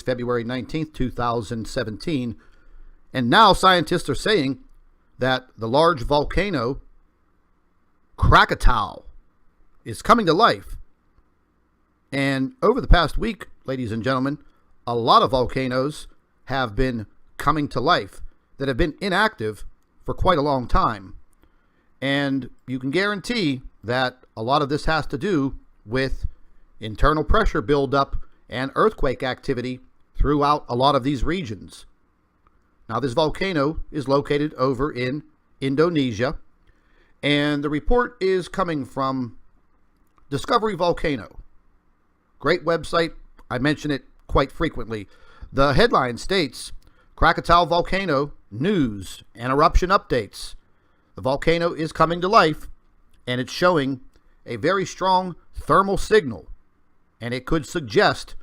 February 19th, 2017. And now scientists are saying that the large volcano Krakatau is coming to life. And over the past week, ladies and gentlemen, a lot of volcanoes have been coming to life that have been inactive for quite a long time. And you can guarantee that a lot of this has to do with internal pressure buildup and earthquake activity throughout a lot of these regions. Now, this volcano is located over in Indonesia, and the report is coming from Discovery Volcano. Great website. I mention it quite frequently. The headline states, Krakatau volcano news and eruption updates. The volcano is coming to life, and it's showing a very strong thermal signal, and it could suggest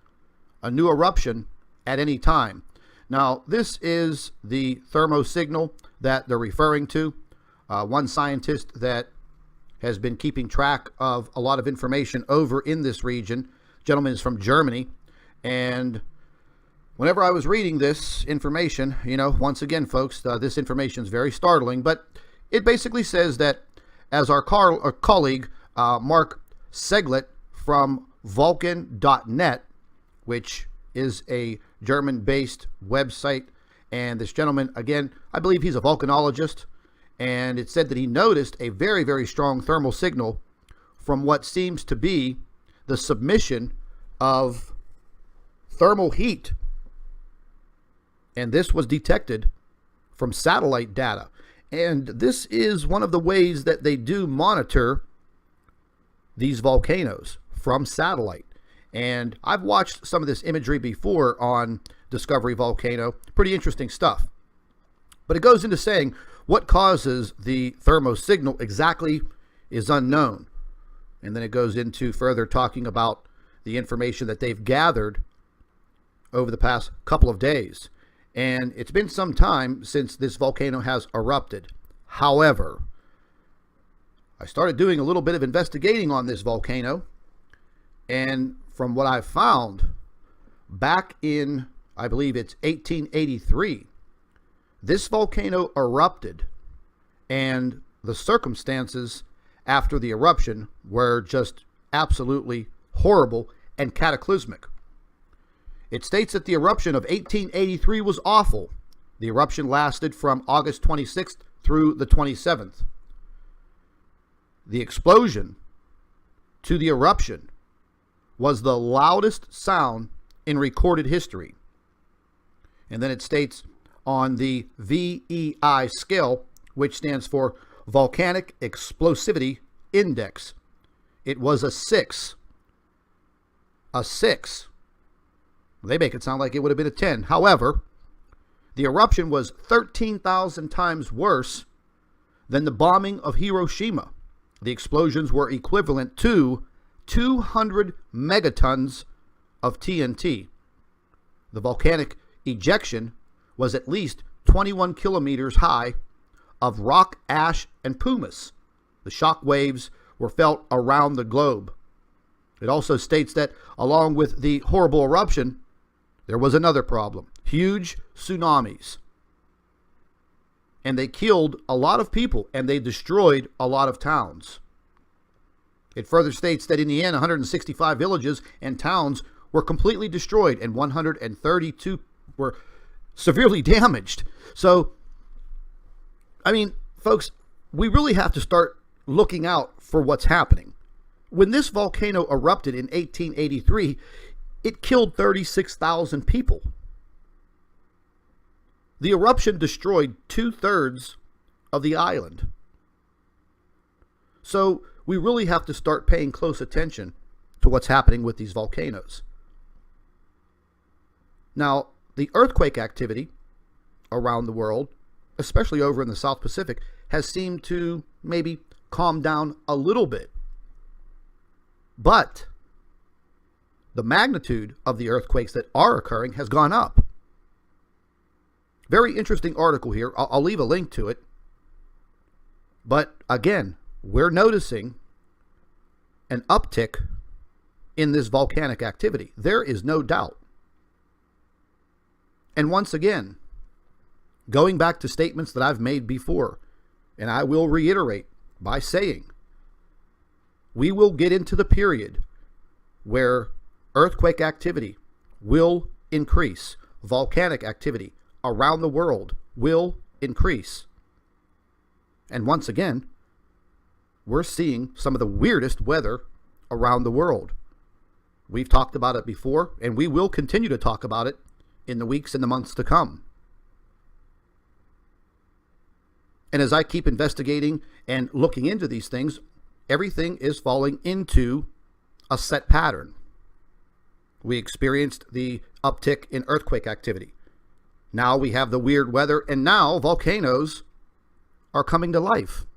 a new eruption at any time. Now, this is the thermosignal that they're referring to. One scientist that has been keeping track of a lot of information over in this region, gentleman is from Germany, and whenever I was reading this information, once again, folks, this information is very startling, but it basically says that, as our colleague Mark Seglet from Vulcan.net, which is a German-based website, and this gentleman, again, I believe he's a volcanologist, and it said that he noticed a very, very strong thermal signal from what seems to be the submission of thermal heat, and this was detected from satellite data. And this is one of the ways that they do monitor these volcanoes, from satellite. And I've watched some of this imagery before on Discovery Volcano. Pretty interesting stuff. But it goes into saying what causes the thermosignal exactly is unknown. And then it goes into further talking about the information that they've gathered over the past couple of days. And it's been some time since this volcano has erupted. However, I started doing a little bit of investigating on this volcano, and from what I've found, back in, I believe it's 1883, this volcano erupted, and the circumstances after the eruption were just absolutely horrible and cataclysmic. It states that the eruption of 1883 was awful. The eruption lasted from August 26th through the 27th. The explosion to the eruption was the loudest sound in recorded history. And then it states on the VEI scale, which stands for Volcanic Explosivity Index, it was a 6. A 6. They make it sound like it would have been a 10. However, the eruption was 13,000 times worse than the bombing of Hiroshima. The explosions were equivalent to 200 megatons of TNT. The volcanic ejection was at least 21 kilometers high of rock, ash, and pumice. The shock waves were felt around the globe. It also states that along with the horrible eruption, there was another problem: huge tsunamis. And they killed a lot of people, and they destroyed a lot of towns. It further states that in the end, 165 villages and towns were completely destroyed, and 132 were severely damaged. So, I mean, folks, we really have to start looking out for what's happening. When this volcano erupted in 1883, it killed 36,000 people. The eruption destroyed 2/3 of the island. So we really have to start paying close attention to what's happening with these volcanoes. Now, the earthquake activity around the world, especially over in the South Pacific, has seemed to maybe calm down a little bit. But the magnitude of the earthquakes that are occurring has gone up. Very interesting article here. I'll leave a link to it. But again, we're noticing an uptick in this volcanic activity. There is no doubt. And once again, going back to statements that I've made before, and I will reiterate by saying, we will get into the period where earthquake activity will increase, volcanic activity around the world will increase. And once again, we're seeing some of the weirdest weather around the world. We've talked about it before, and we will continue to talk about it in the weeks and the months to come. And as I keep investigating and looking into these things, everything is falling into a set pattern. We experienced the uptick in earthquake activity. Now we have the weird weather, and now volcanoes are coming to life.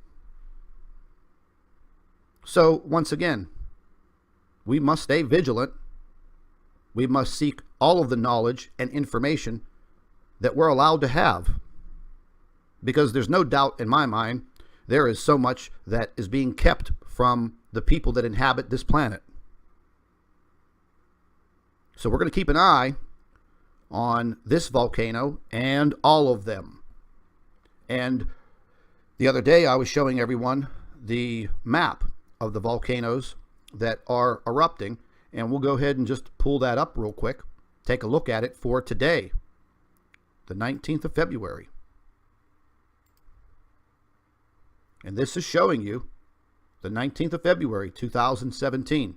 So once again, we must stay vigilant. We must seek all of the knowledge and information that we're allowed to have. Because there's no doubt in my mind, there is so much that is being kept from the people that inhabit this planet. So we're going to keep an eye on this volcano and all of them. And the other day I was showing everyone the map of the volcanoes that are erupting, and we'll go ahead and just pull that up real quick. Take a look at it for today, the 19th of February. And this is showing you the 19th of February, 2017.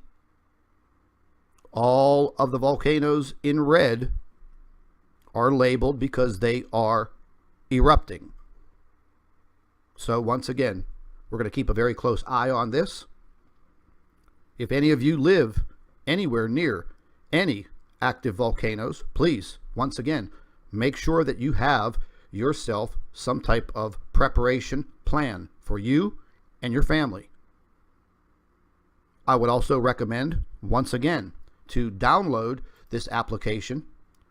All of the volcanoes in red are labeled because they are erupting. So once again, we're going to keep a very close eye on this. If any of you live anywhere near any active volcanoes, please, once again, make sure that you have yourself some type of preparation plan for you and your family. I would also recommend, once again, to download this application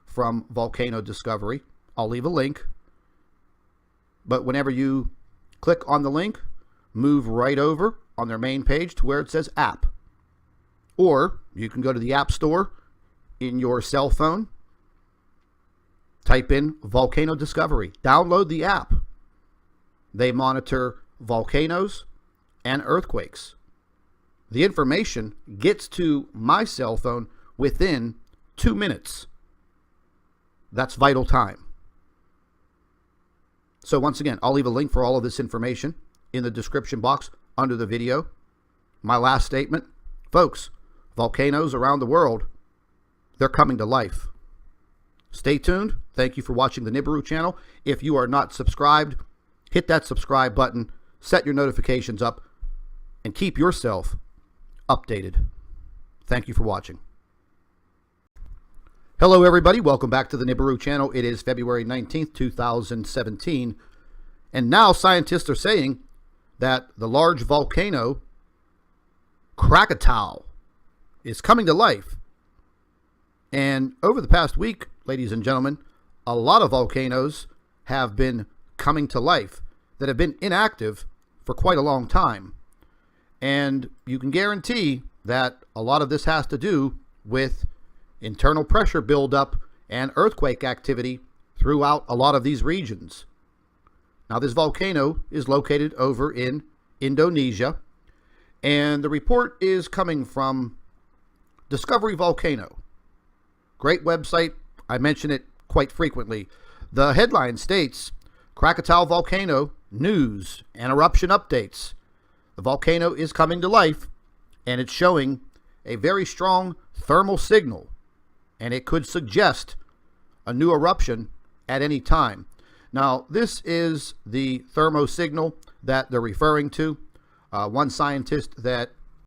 from Volcano Discovery. I'll leave a link. But whenever you click on the link, move right over on their main page to where it says app. Or you can go to the App Store in your cell phone, type in Volcano Discovery, download the app. They monitor volcanoes and earthquakes. The information gets to my cell phone within 2 minutes. That's vital time. So once again, I'll leave a link for all of this information in the description box under the video. My last statement, folks, volcanoes around the world, they're coming to life. Stay tuned. Thank you for watching the NIBIRU channel. If you are not subscribed, hit that subscribe button, set your notifications up, and keep yourself updated. Thank you for watching. Hello everybody, welcome back to the NIBIRU channel. It is February 19th, 2017, and now scientists are saying that the large volcano Krakatau is coming to life. And over the past week, ladies and gentlemen, a lot of volcanoes have been coming to life that have been inactive for quite a long time. And you can guarantee that a lot of this has to do with internal pressure buildup and earthquake activity throughout a lot of these regions. Now, this volcano is located over in Indonesia, and the report is coming from Discovery Volcano. Great website. I mention it quite frequently. The headline states, Krakatau volcano news and eruption updates. The volcano is coming to life, and it's showing a very strong thermal signal, and it could suggest a new eruption at any time. Now, this is the thermo signal that they're referring to. One scientist that